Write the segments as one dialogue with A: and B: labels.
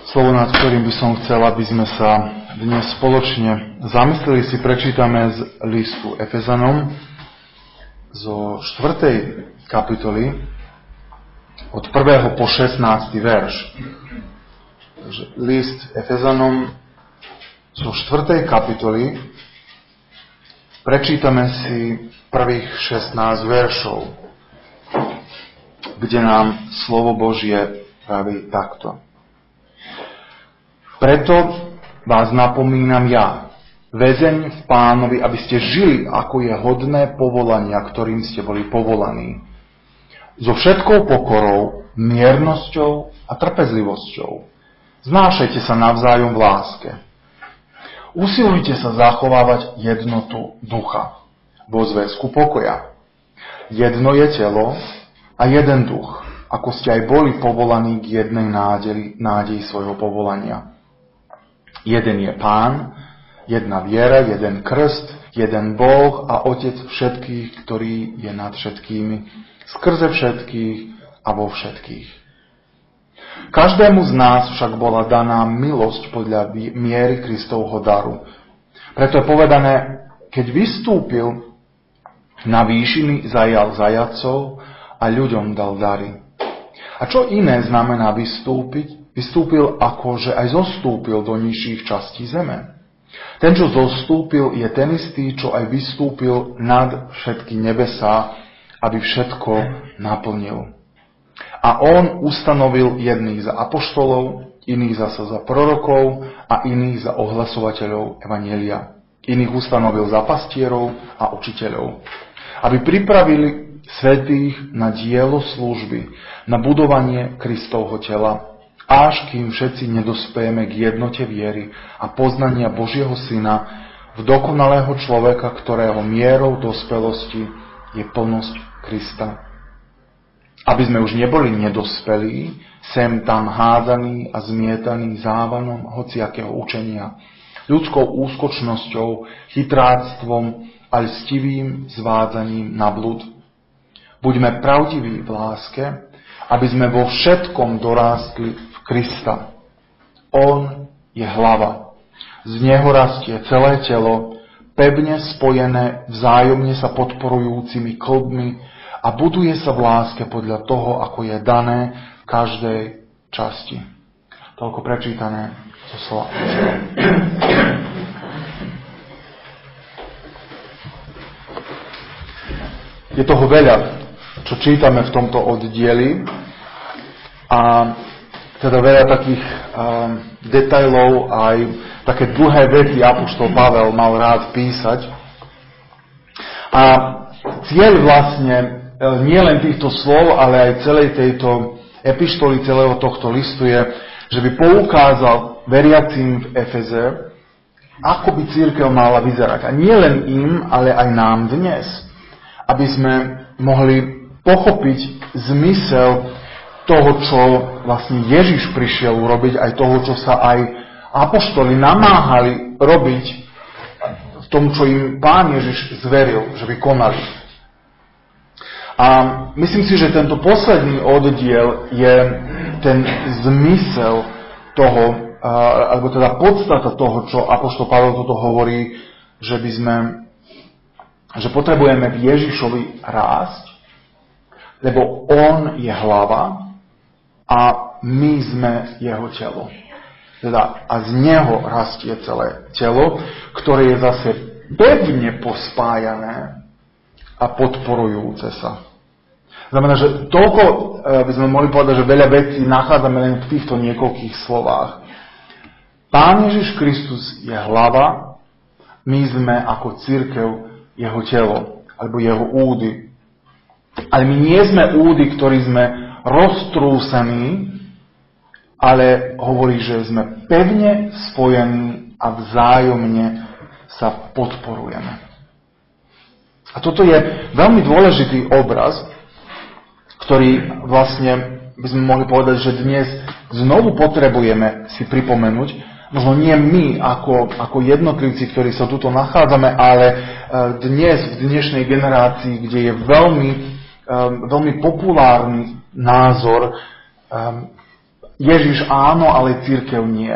A: Slovo, nad ktorým by som chcel, aby sme sa dnes spoločne zamysleli, si prečítame z listu Efezanom zo 4. kapitoly od 1. po 16. verš. List Efezanom zo 4. kapitoly prečítame si prvých 16 veršov, kde nám slovo Božie praví takto. Preto vás napomínam ja, väzeň v Pánovi, aby ste žili, ako je hodné povolania, ktorým ste boli povolaní. So všetkou pokorou, miernosťou a trpezlivosťou. Znášajte sa navzájom v láske. Usilujte sa zachovávať jednotu ducha vo zväzku pokoja. Jedno je telo a jeden duch, ako ste aj boli povolaní k jednej nádeji svojho povolania. Jeden je Pán, jedna viera, jeden krst, jeden Boh a Otec všetkých, ktorý je nad všetkými, skrze všetkých a vo všetkých. Každému z nás však bola daná milosť podľa miery Kristovho daru. Preto je povedané, keď vystúpil na výšiny, zajal zajacov a ľuďom dal dary. A čo iné znamená vystúpiť? Vystúpil ako, že aj zostúpil do nižších častí zeme. Ten, čo zostúpil, je ten istý, čo aj vystúpil nad všetky nebesá, aby všetko naplnil. A on ustanovil jedných za apoštolov, iných zasa za prorokov a iných za ohlasovateľov evanjelia. Iných ustanovil za pastierov a učiteľov, aby pripravili svätých na dielo služby, na budovanie Kristovho tela, až kým všetci nedospejeme k jednote viery a poznania Božieho Syna, v dokonalého človeka, ktorého mierou dospelosti je plnosť Krista. Aby sme už neboli nedospelí, sem tam hádzaní a zmietaní závanom hociakého učenia, ľudskou úskočnosťou, chytráctvom a lstivým zvádzaním na blud. Buďme pravdiví v láske, aby sme vo všetkom dorástli v Krista. On je hlava. Z neho rastie celé telo, pevne spojené, vzájomne sa podporujúcimi klbmi a buduje sa v láske podľa toho, ako je dané v každej časti. Toľko prečítané zo slova. Je toho veľa, čo čítame v tomto oddieli, a teda veľa takých detailov, aj také dlhé vety apoštol Pavel mal rád písať. A cieľ vlastne nie len týchto slov, ale aj celej tejto epištoly, celého tohto listu je, že by poukázal veriacím v Efeze, ako by cirkev mala vyzerať. A nie len im, ale aj nám dnes. Aby sme mohli pochopiť zmysel toho, čo vlastne Ježiš prišiel urobiť, aj toho, čo sa aj apoštoli namáhali robiť v tom, čo im Pán Ježiš zveril, že by konali. A myslím si, že tento posledný oddiel je ten zmysel toho, alebo teda podstata toho, čo apoštol Pavel toto hovorí, že potrebujeme v Ježišovi rásť, lebo on je hlava a my sme jeho telo. Teda, a z neho rastie celé telo, ktoré je zase pevne pospájané a podporujúce sa. Znamená, že toľko by sme mohli povedať, že veľa vecí nachádzame len v týchto niekoľkých slovách. Pán Ježiš Kristus je hlava, my sme ako cirkev jeho telo, alebo jeho údy. Ale my nie sme údy, ktorí sme roztrúsení, ale hovorí, že sme pevne spojení a vzájomne sa podporujeme. A toto je veľmi dôležitý obraz, ktorý vlastne by sme mohli povedať, že dnes znovu potrebujeme si pripomenúť, možno nie my ako jednotlivci, ktorí sa tuto nachádzame, ale dnes, v dnešnej generácii, kde je veľmi populárny názor, Ježiš áno, ale cirkev nie.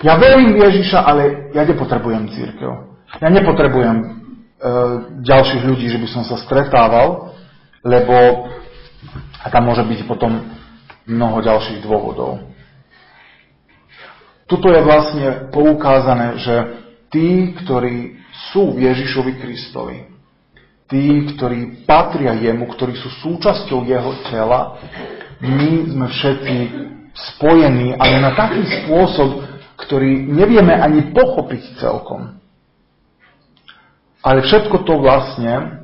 A: Ja verím v Ježiša, ale ja nepotrebujem cirkev. Ja nepotrebujem ďalších ľudí, že by som sa stretával, lebo a tam môže byť potom mnoho ďalších dôvodov. Tuto je vlastne poukázané, že tí, ktorí sú v Ježišovi Kristovi, tí, ktorí patria jemu, ktorí sú súčasťou jeho tela, my sme všetci spojení, ale na taký spôsob, ktorý nevieme ani pochopiť celkom. Ale všetko to vlastne,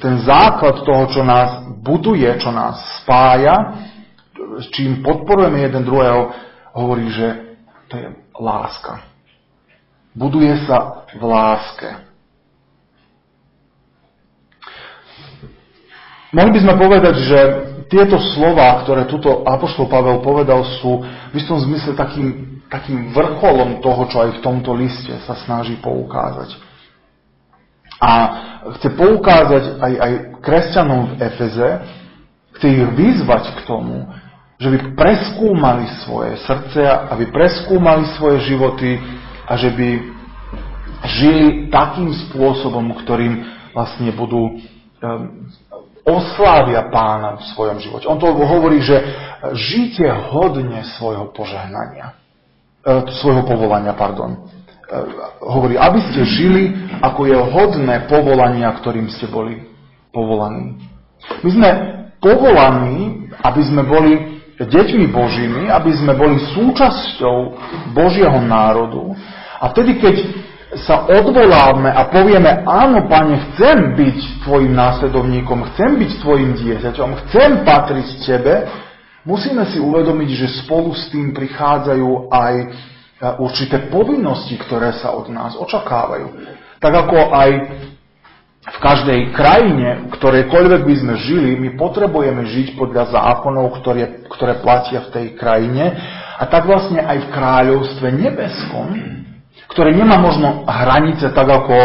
A: ten základ toho, čo nás buduje, čo nás spája, s čím podporujeme jeden druhého, hovorí, že to je láska. Buduje sa v láske. Mohli by sme povedať, že tieto slová, ktoré tuto apoštol Pavel povedal, sú v istom zmysle takým vrcholom toho, čo aj v tomto liste sa snaží poukázať. A chce poukázať aj kresťanom v Efeze, chce ich vyzvať k tomu, že by preskúmali svoje srdcia, aby preskúmali svoje životy a že by žili takým spôsobom, ktorým vlastne budú oslávia Pána v svojom živote. On to hovorí, že žite hodne svojho požehnania, svojho povolania, hovorí, aby ste žili, ako je hodné povolania, ktorým ste boli povolaní. My sme povolaní, aby sme boli deťmi Božími, aby sme boli súčasťou Božieho národu. A vtedy, keď sa odvoláme a povieme, áno, Pane, chcem byť tvojim následovníkom, chcem byť tvojim dieťaťom, chcem patriť tebe, musíme si uvedomiť, že spolu s tým prichádzajú aj určité povinnosti, ktoré sa od nás očakávajú. Tak ako aj v každej krajine, ktorejkoľvek by sme žili, my potrebujeme žiť podľa zákonov, ktoré platia v tej krajine. A tak vlastne aj v kráľovstve nebeskom, ktoré nemá možno hranice, tak ako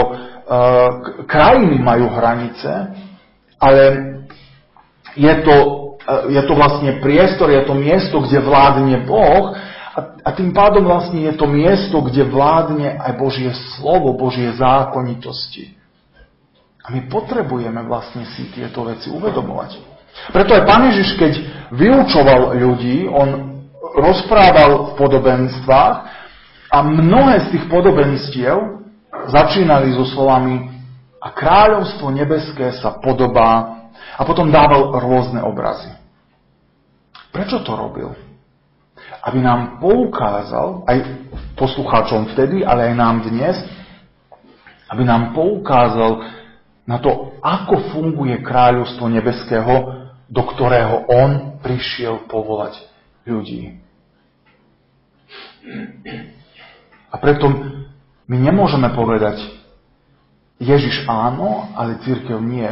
A: krajiny majú hranice, ale je to vlastne priestor, je to miesto, kde vládne Boh. A tým pádom vlastne je to miesto, kde vládne aj Božie slovo, Božie zákonitosti. A my potrebujeme vlastne si tieto veci uvedomovať. Preto aj Pán Ježiš, keď vyučoval ľudí, on rozprával v podobenstvách a mnohé z tých podobenstiev začínali so slovami a kráľovstvo nebeské sa podobá a potom dával rôzne obrazy. Prečo to robil? Aby nám poukázal, aj poslucháčom vtedy, ale aj nám dnes, aby nám poukázal na to, ako funguje kráľovstvo nebeského, do ktorého on prišiel povolať ľudí. A preto my nemôžeme povedať, Ježiš áno, ale cirkev nie.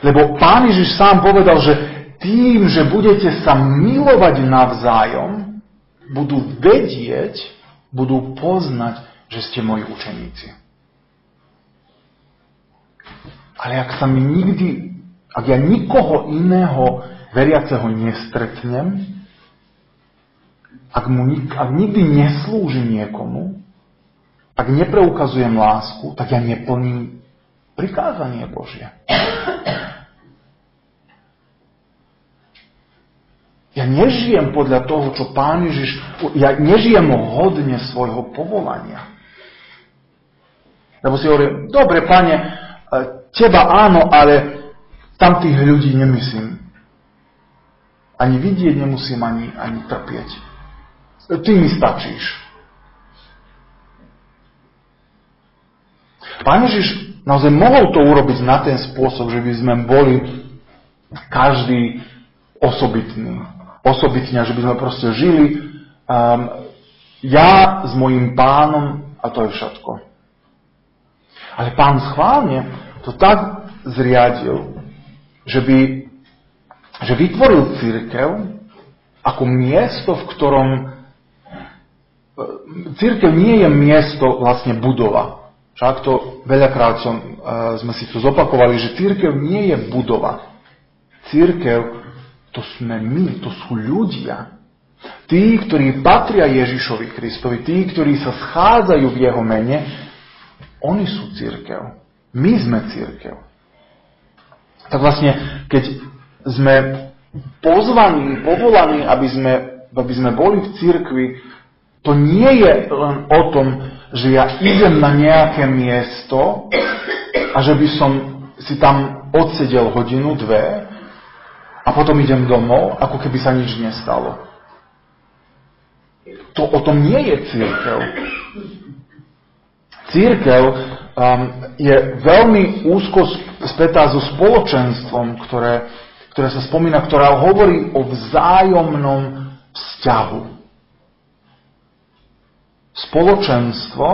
A: Lebo Pán Ježiš sám povedal, že tým, že budete sa milovať navzájom, budú vedieť, budú poznať, že ste moji učeníci. Ale ak ja nikoho iného veriaceho nestretnem, ak nikdy neslúžim niekomu, ak nepreukazujem lásku, tak ja neplním prikázanie Božie. Ja nežijem podľa toho, čo Pán Ježiš... Ja nežijem hodne svojho povolania. Lebo si hovorím, dobre, Pane, teba áno, ale tam tých ľudí nemyslím. Ani vidieť nemusím, ani trpieť. Ty mi stačíš. Pán Ježiš naozaj mohol to urobiť na ten spôsob, že by sme boli každý osobitne, že by sme proste žili ja s mojím Pánom a to je všetko. Ale Pán schválne to tak zriadil, že vytvoril cirkev ako miesto, v ktorom cirkev nie je miesto, vlastne budova. Však to veľakrát sme si to zopakovali, že cirkev nie je budova. Cirkev to sme my, to sú ľudia. Tí, ktorí patria Ježišovi Kristovi, tí, ktorí sa schádzajú v jeho mene, oni sú cirkev. My sme cirkev. Tak vlastne, keď sme pozvaní, povolaní, aby sme boli v cirkvi, to nie je len o tom, že ja idem na nejaké miesto a že by som si tam odsedel hodinu, dve a potom idem domov, ako keby sa nič nestalo. To o tom nie je cirkev. Cirkev je veľmi úzko spätá so spoločenstvom, ktoré sa spomína, ktorá hovorí o vzájomnom vzťahu. Spoločenstvo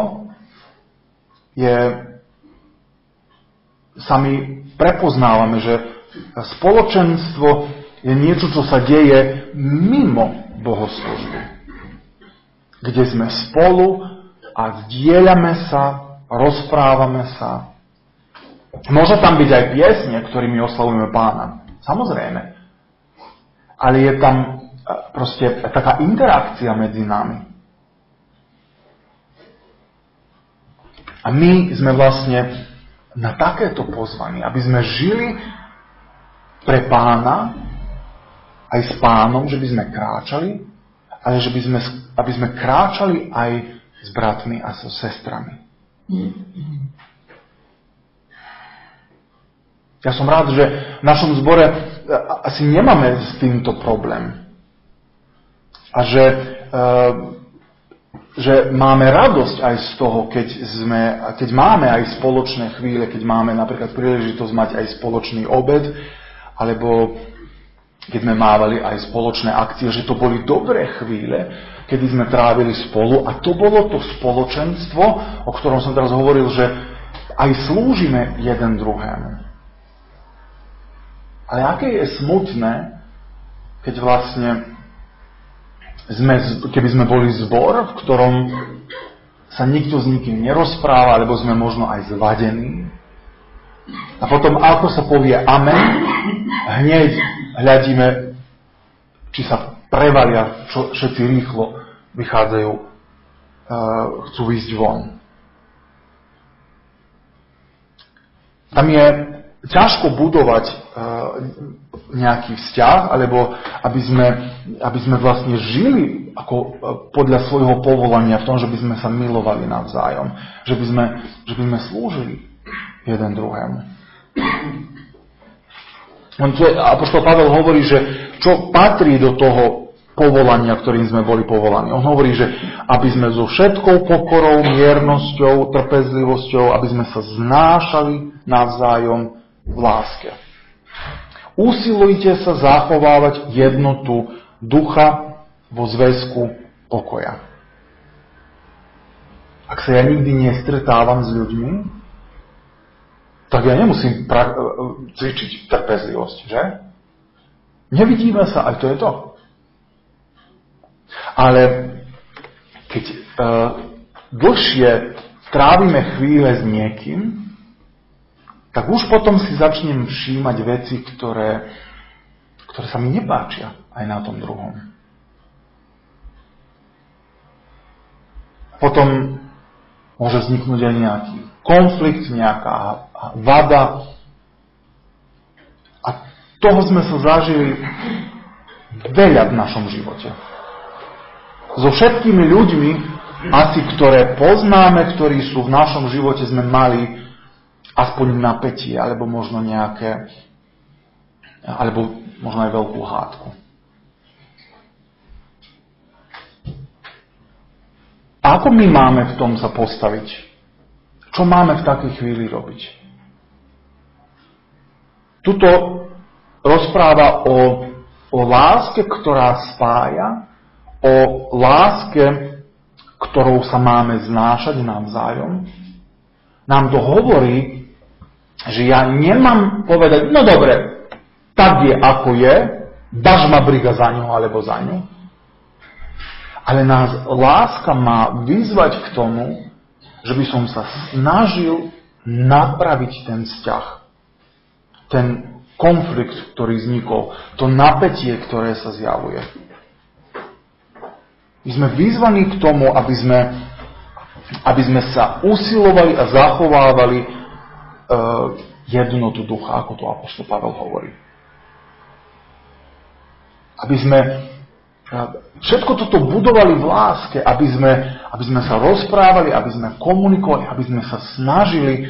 A: sami prepoznávame, že spoločenstvo je niečo, čo sa deje mimo bohoslužby. Kde sme spolu a zdieľame sa, rozprávame sa. Môže tam byť aj piesne, ktorými oslavujeme Pána. Samozrejme. Ale je tam proste taká interakcia medzi nami. A my sme vlastne na takéto pozvaní, aby sme žili pre Pána, aj s Pánom, že by sme kráčali, ale že aby sme kráčali aj s bratmi a so sestrami. Ja som rád, že v našom zbore asi nemáme s týmto problém. A že máme radosť aj z toho, keď máme aj spoločné chvíle, keď máme napríklad príležitosť mať aj spoločný obed, alebo keď sme mávali aj spoločné akcie, že to boli dobré chvíle, kedy sme trávili spolu a to bolo to spoločenstvo, o ktorom som teraz hovoril, že aj slúžime jeden druhému. Ale aké je smutné, keď vlastne keby sme boli zbor, v ktorom sa nikto s nikým nerozpráva, alebo sme možno aj zvadení. A potom, ako sa povie amen, hneď hľadíme, či sa prevalia, všetci rýchlo vychádzajú, chcú ísť von. Tam je ťažko budovať nejaký vzťah, alebo aby sme vlastne žili ako podľa svojho povolania v tom, že by sme sa milovali navzájom, že by sme slúžili jeden druhému. Apoštol Pavel hovorí, že čo patrí do toho povolania, ktorým sme boli povolaní. On hovorí, že aby sme so všetkou pokorou, miernosťou, trpezlivosťou, aby sme sa znášali navzájom v láske. Usilujte sa zachovávať jednotu ducha vo zväzku pokoja. Ak sa ja nikdy nestretávam s ľuďmi, tak ja nemusím cvičiť trpezlivosť, že? Nevidíme sa, aj to je to. Ale keď dlhšie trávime chvíle s niekým, tak už potom si začnem všímať veci, ktoré sa mi nepáčia aj na tom druhom. Potom môže vzniknúť aj nejaký konflikt, nejaká vada. A toho sme sa zažili veľa v našom živote. So všetkými ľuďmi, asi ktoré poznáme, ktorí sú v našom živote, sme mali aspoň napätie, alebo možno nejaké, alebo možno aj veľkú hádku. A ako my máme v tom sa postaviť? Čo máme v takej chvíli robiť? Tuto rozpráva o láske, ktorá spája, o láske, ktorou sa máme znášať navzájom. Nám to hovorí, že ja nemám povedať, no dobre, tak je ako je, dáš ma briga za ňu alebo za ňu. Ale nás láska má vyzvať k tomu, že by som sa snažil napraviť ten vzťah. konflikt, ktorý vznikol, to napätie, ktoré sa zjavuje. My sme vyzvaní k tomu, aby sme sa usilovali a zachovávali jednotu ducha, ako to apoštol Pavel hovorí. Aby sme všetko toto budovali v láske, aby sme sa rozprávali, aby sme komunikovali, aby sme sa snažili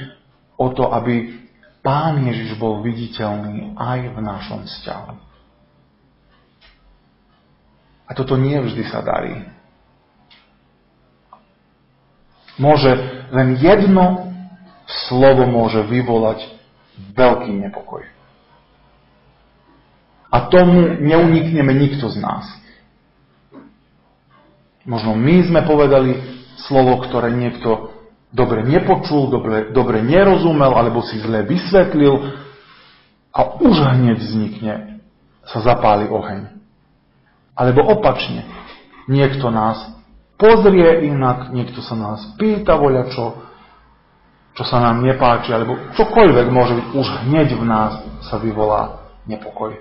A: o to, aby Pán Ježiš bol viditeľný aj v našom vzťahu. A toto nie vždy sa darí. Len jedno slovo môže vyvolať veľký nepokoj. A tomu neunikneme nikto z nás. Možno my sme povedali slovo, ktoré niekto dobre nepočul, dobre nerozumel, alebo si zle vysvetlil a už hneď sa zapáli oheň. Alebo opačne, niekto nás pozrie inak, niekto sa nás pýta voľačo, čo sa nám nepáči, alebo čokoľvek môže byť, už hneď v nás sa vyvolá nepokoj.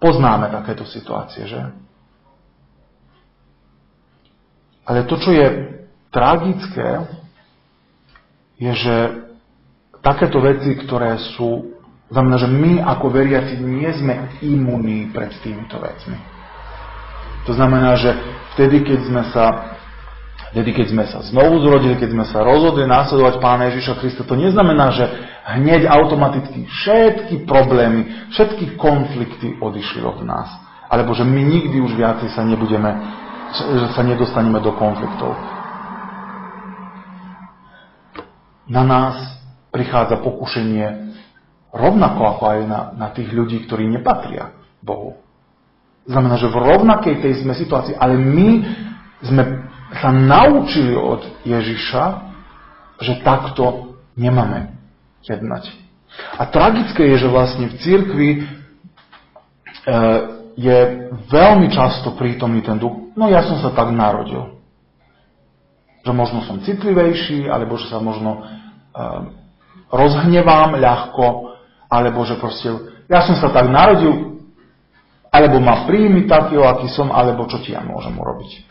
A: Poznáme takéto situácie, že? Ale to, čo je tragické, je, že takéto veci, ktoré sú, znamená, že my ako veriaci nie sme imunní pred týmito vecmi. To znamená, že vtedy, keď sme sa znovu zrodili, keď sme sa rozhodli následovať Pána Ježiša Krista, to neznamená, že hneď automaticky všetky problémy, všetky konflikty odišli od nás. Alebo že my nikdy už viacej že sa nedostaneme do konfliktov. Na nás prichádza pokušenie rovnako ako aj na tých ľudí, ktorí nepatria Bohu. Znamená, že v rovnakej tej sme situácii, ale my sme sa naučili od Ježiša, že takto nemáme jednať. A tragické je, že vlastne v cirkvi je veľmi často prítomný ten duch, no ja som sa tak narodil. Že možno som citlivejší, alebo že sa možno rozhnevám ľahko, alebo že proste ja som sa tak narodil, alebo ma príjmi takého, aký som, alebo čo ti ja môžem urobiť.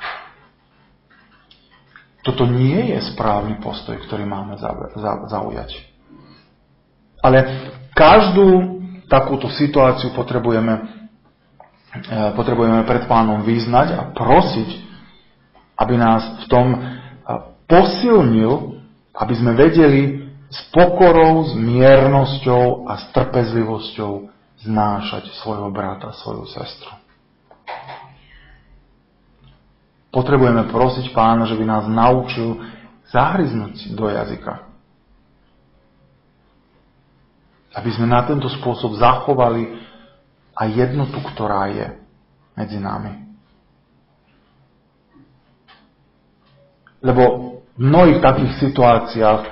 A: Toto nie je správny postoj, ktorý máme zaujať. Ale každú takúto situáciu potrebujeme pred Pánom vyznať a prosiť, aby nás v tom posilnil, aby sme vedeli s pokorou, s miernosťou a s trpezlivosťou znášať svojho brata, svoju sestru. Potrebujeme prosiť Pána, že by nás naučil zahryznúť do jazyka. Aby sme na tento spôsob zachovali aj jednotu, ktorá je medzi nami. Lebo v mnohých takých situáciách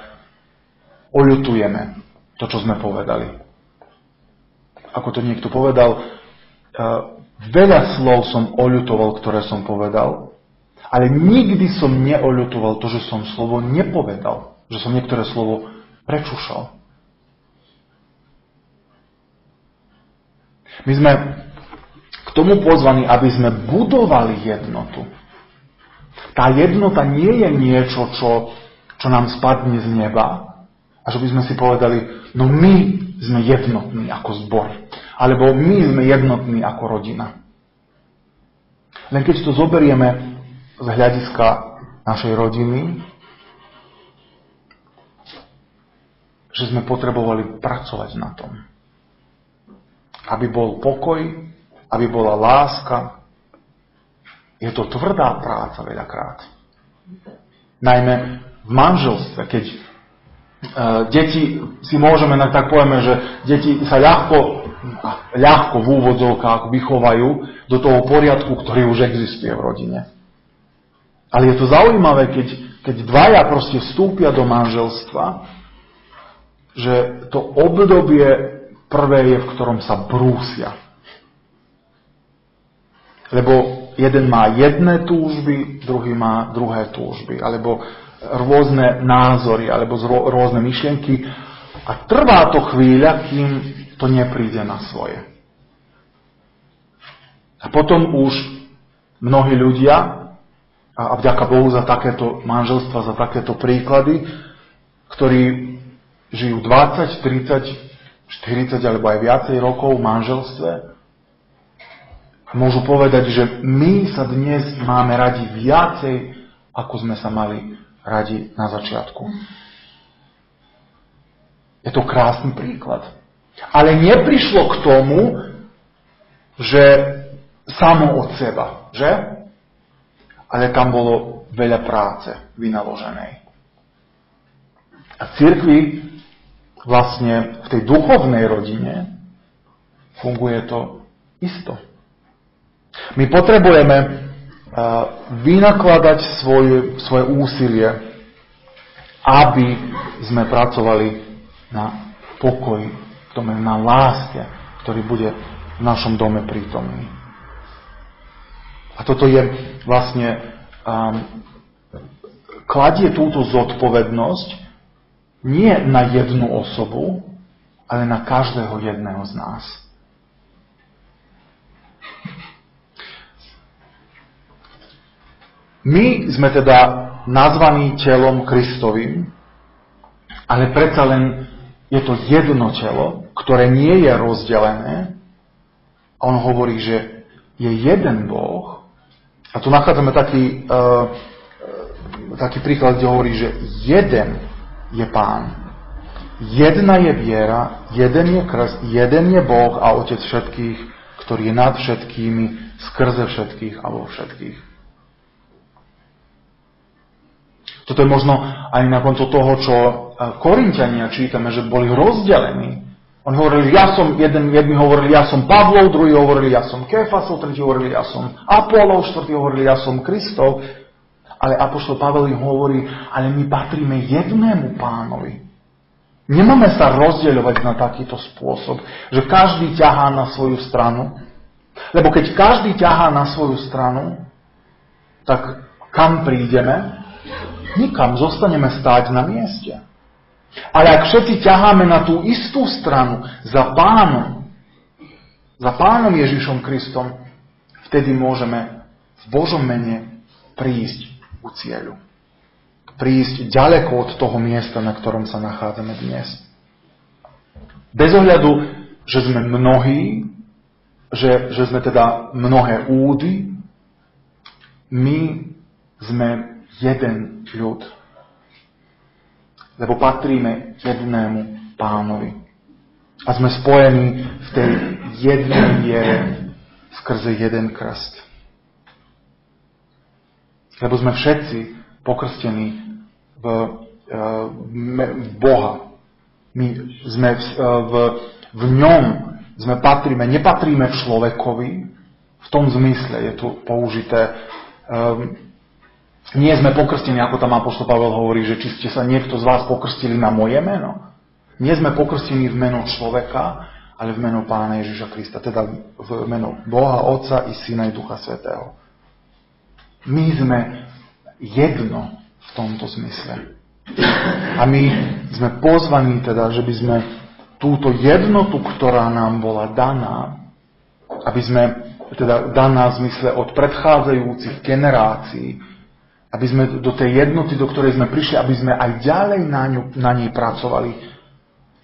A: oľutujeme to, čo sme povedali. Ako to niekto povedal, veľa slov som oľutoval, ktoré som povedal, ale nikdy som neoľutoval to, že som slovo nepovedal, že som niektoré slovo prečušal. My sme k tomu pozvaní, aby sme budovali jednotu. Tá jednota nie je niečo, čo nám spadne z neba a že by sme si povedali, no my sme jednotní ako zbor, alebo my sme jednotní ako rodina. Len keď to zoberieme z hľadiska našej rodiny, že sme potrebovali pracovať na tom. Aby bol pokoj, aby bola láska. Je to tvrdá práca veľakrát. Najmä v manželstve, keď deti si môžeme, tak povieme, že deti sa ľahko v úvodzovkách vychovajú do toho poriadku, ktorý už existuje v rodine. Ale je to zaujímavé, keď dvaja proste vstúpia do manželstva, že to obdobie prvé je, v ktorom sa brúsia. Lebo jeden má jedné túžby, druhý má druhé túžby, alebo rôzne názory, alebo rôzne myšlienky. A trvá to chvíľa, kým to nepríde na svoje. A potom už mnohí ľudia, a vďaka Bohu za takéto manželstva, za takéto príklady, ktorí žijú 20, 30, 40 alebo aj viacej rokov v manželstve, môžu povedať, že my sa dnes máme radi viacej, ako sme sa mali radi na začiatku. Je to krásny príklad. Ale neprišlo k tomu, že samo od seba, že? Ale tam bolo veľa práce vynaloženej. A v cirkvi, vlastne v tej duchovnej rodine, funguje to isto. My potrebujeme vynakladať svoje úsilie, aby sme pracovali na pokoji, na láske, ktorý bude v našom dome prítomný. A toto je vlastne kladie túto zodpovednosť nie na jednu osobu, ale na každého jedného z nás. My sme teda nazvaní telom Kristovým, ale predsa len je to jedno telo, ktoré nie je rozdelené. A on hovorí, že je jeden Boh. A tu nachádzame taký príklad, kde hovorí, že jeden je Pán. Jedna je viera, jeden je krst, jeden je Boh a Otec všetkých, ktorý je nad všetkými, skrze všetkých a vo všetkých. Toto je možno aj na koncu toho, čo Korinťania čítame, že boli rozdelení. Oni hovorili, jedni hovorili, ja som Pavlov, druhí hovorili, ja som Kéfasov, tretí hovorili, ja som Apolov, štvrtý hovorili, ja som Kristov. Ale apoštol Pavel im hovorí, ale my patríme jednému Pánovi. Nemáme sa rozdeľovať na takýto spôsob, že každý ťahá na svoju stranu. Lebo keď každý ťahá na svoju stranu, tak kam prídeme? Nikam, zostaneme stáť na mieste. Ale ak všetci ťaháme na tú istú stranu za Pánom Ježišom Kristom, vtedy môžeme v Božom mene prísť ku cieľu. Prísť ďaleko od toho miesta, na ktorom sa nachádzame dnes. Bez ohľadu, že sme mnohí, že sme teda mnohé údy, my sme jeden ľud. Lebo patríme jednému Pánovi. A sme spojení v tej jednej viere skrze jeden krst. Lebo sme všetci pokrstení v Boha. My sme v ňom, nepatríme v človekovi, v tom zmysle je tu použité. Nie sme pokrstení, ako tam apoštol Pavel hovorí, že či ste sa niekto z vás pokrstili na moje meno. Nie sme pokrstení v meno človeka, ale v meno Pána Ježiša Krista, teda v meno Boha, Otca i Syna i Ducha Svätého. My sme jedno v tomto zmysle. A my sme pozvaní teda, že by sme túto jednotu, ktorá nám bola daná, aby sme teda daná v zmysle od predchádzajúcich generácií, aby sme do tej jednoty, do ktorej sme prišli, aby sme aj ďalej na nej pracovali.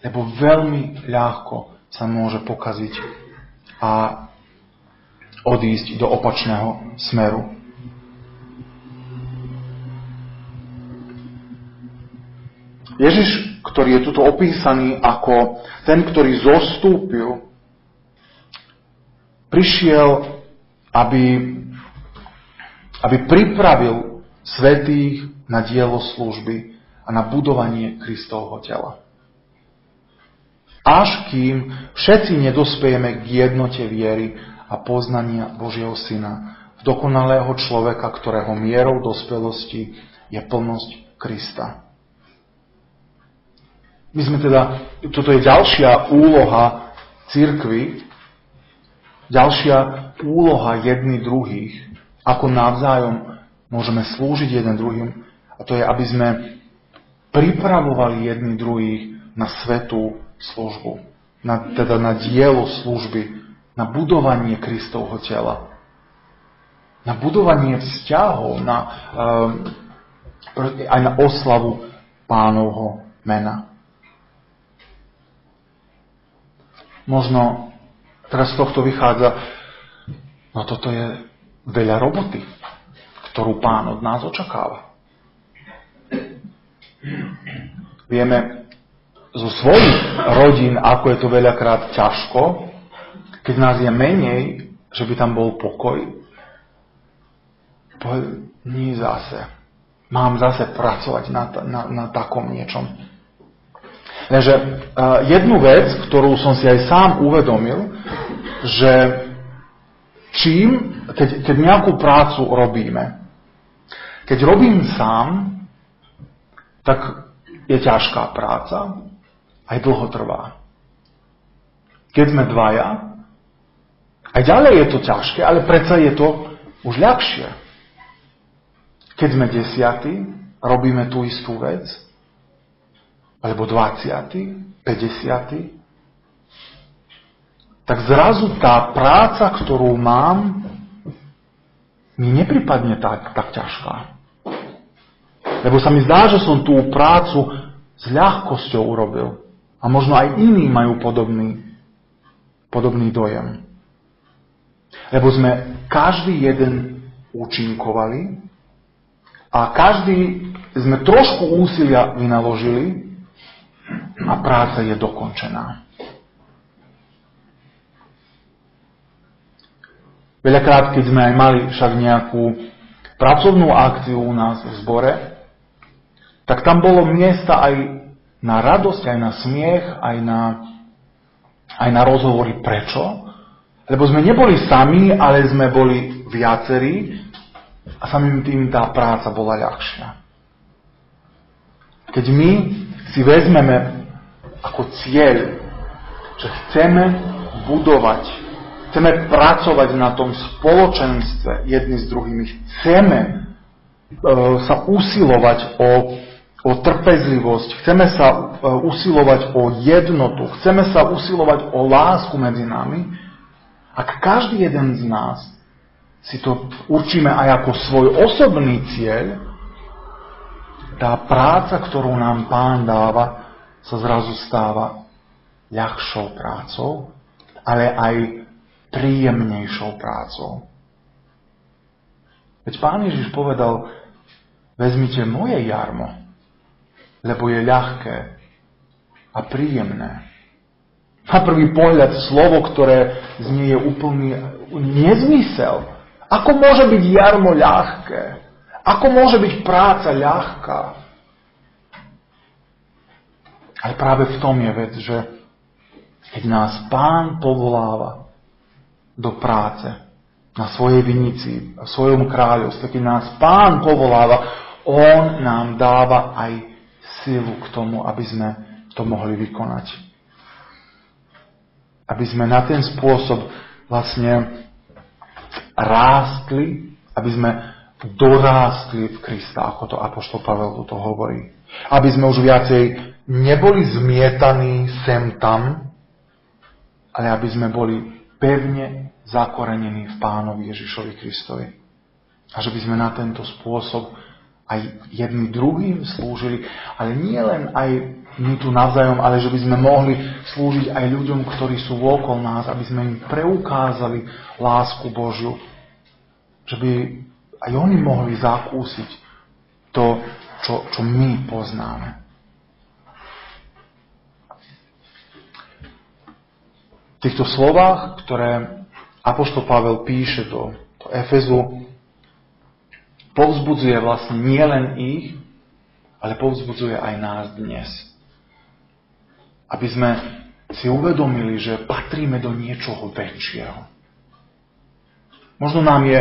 A: Lebo veľmi ľahko sa môže pokaziť a odísť do opačného smeru. Ježiš, ktorý je tuto opísaný ako ten, ktorý zostúpil, prišiel, aby pripravil svätých na dielo služby a na budovanie Kristovho tela. Až kým všetci nedospejeme k jednote viery a poznania Božieho Syna, v dokonalého človeka, ktorého mierou dospelosti je plnosť Krista. My sme teda, toto je ďalšia úloha cirkvi, ďalšia úloha jedných druhých, ako navzájom môžeme slúžiť jeden druhým, a to je, aby sme pripravovali jedných druhých na svätú službu, teda na dielo služby, na budovanie Kristovho tela, na budovanie vzťahov, aj na oslavu Pánovho mena. Možno teraz z tohto vychádza, no toto je veľa roboty, ktorú Pán od nás očakáva. Vieme zo svojich rodín, ako je to veľakrát ťažko, keď nás je menej, že by tam bol pokoj. Nie zase. Mám zase pracovať na takom niečom. Takže jednu vec, ktorú som si aj sám uvedomil, že keď nejakú prácu robíme, keď robím sám, tak je ťažká práca, aj dlho trvá. Keď sme dvaja, aj ďalej je to ťažké, ale predsa je to už ľahšie. Keď sme 10, robíme tú istú vec, alebo 20, 50, tak zrazu tá práca, ktorú mám, mi nepripadne tak ťažká. Lebo sa mi zdá, že som tú prácu s ľahkosťou urobil. A možno aj iní majú podobný dojem. Lebo sme každý jeden účinkovali a každý sme trošku úsilia vynaložili a práca je dokončená. Veľakrát, keď sme aj mali však nejakú pracovnú akciu u nás v zbore, tak tam bolo miesta aj na radosť, aj na smiech, aj na rozhovory. Prečo? Lebo sme neboli sami, ale sme boli viacerí a samým tým tá práca bola ľahšia. Keď my si vezmeme ako cieľ, že chceme budovať, chceme pracovať na tom spoločenstve jedni s druhými, chceme sa usilovať o trpezlivosť, chceme sa usilovať o jednotu, chceme sa usilovať o lásku medzi nami, ak každý jeden z nás si to určíme aj ako svoj osobný cieľ, tá práca, ktorú nám Pán dáva, sa zrazu stáva ľahšou prácou, ale aj príjemnejšou prácou. Veď Pán Ježiš povedal, vezmite moje jarmo, lebo je ľahké a príjemné. Na prvý pohľad slovo, ktoré znie je úplný nezmysel. Ako môže byť jarmo ľahké? Ako môže byť práca ľahká? Ale práve v tom je vec, že keď nás Pán povoláva do práce na svojej vinici, v svojom kráľovstve, keď nás Pán povoláva, On nám dáva aj silu k tomu, aby sme to mohli vykonať. Aby sme na ten spôsob vlastne rástli, aby sme dorástli v Krista, ako to apoštol Pavel to hovorí. Aby sme už viacej neboli zmietaní sem tam, ale aby sme boli pevne zakorenení v Pánovi Ježišovi Kristovi. A že by sme na tento spôsob aj jedni druhým slúžili, ale nie len aj my tu navzájom, ale že by sme mohli slúžiť aj ľuďom, ktorí sú okolo nás, aby sme im preukázali lásku Božiu. Že by aj oni mohli zakúsiť to, čo my poznáme. V týchto slovách, ktoré apoštol Pavel píše do Efezu, povzbudzuje vlastne nielen ich, ale povzbudzuje aj nás dnes. Aby sme si uvedomili, že patríme do niečoho väčšieho. Možno nám je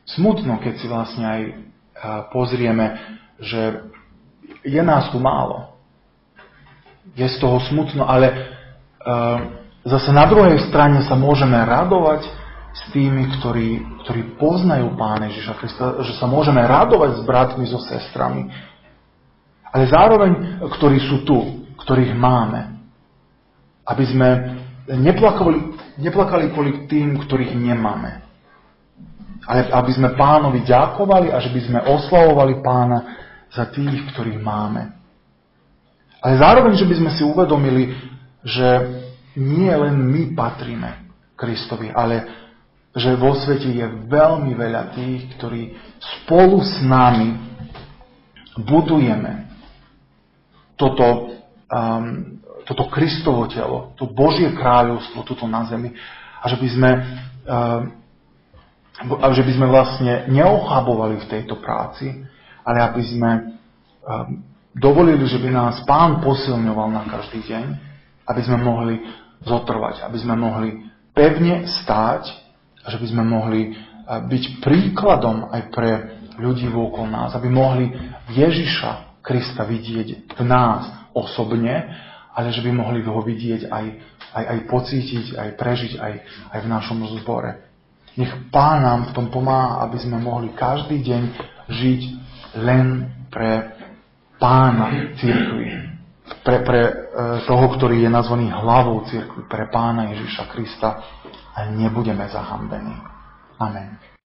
A: smutno, keď si vlastne aj pozrieme, že je nás tu málo. Je z toho smutno, ale zase na druhej strane sa môžeme radovať s tými, ktorí poznajú Pána Ježiša Krista, že sa môžeme radovať s bratmi, so sestrami. Ale zároveň, ktorí sú tu, ktorých máme. Aby sme neplakali kvôli tým, ktorých nemáme. Ale aby sme Pánovi ďakovali a že by sme oslavovali Pána za tých, ktorých máme. Ale zároveň, že by sme si uvedomili, že nie len my patríme Kristovi, ale že vo svete je veľmi veľa tých, ktorí spolu s nami budujeme toto Kristovo telo, to Božie kráľovstvo tuto na zemi. A že by sme vlastne neochabovali v tejto práci, ale aby sme dovolili, že by nás Pán posilňoval na každý deň, aby sme mohli zotrvať, aby sme mohli pevne stáť, a že by sme mohli byť príkladom aj pre ľudí okolo nás, aby mohli Ježiša Krista vidieť v nás osobne, ale že by mohli ho vidieť aj pocítiť, aj prežiť aj v našom zbore. Nech Pán nám v tom pomáha, aby sme mohli každý deň žiť len pre Pána cirkvi. Pre toho, ktorý je nazvaný hlavou cirkvi, pre Pána Ježiša Krista, a nebudeme zahambení. Amen.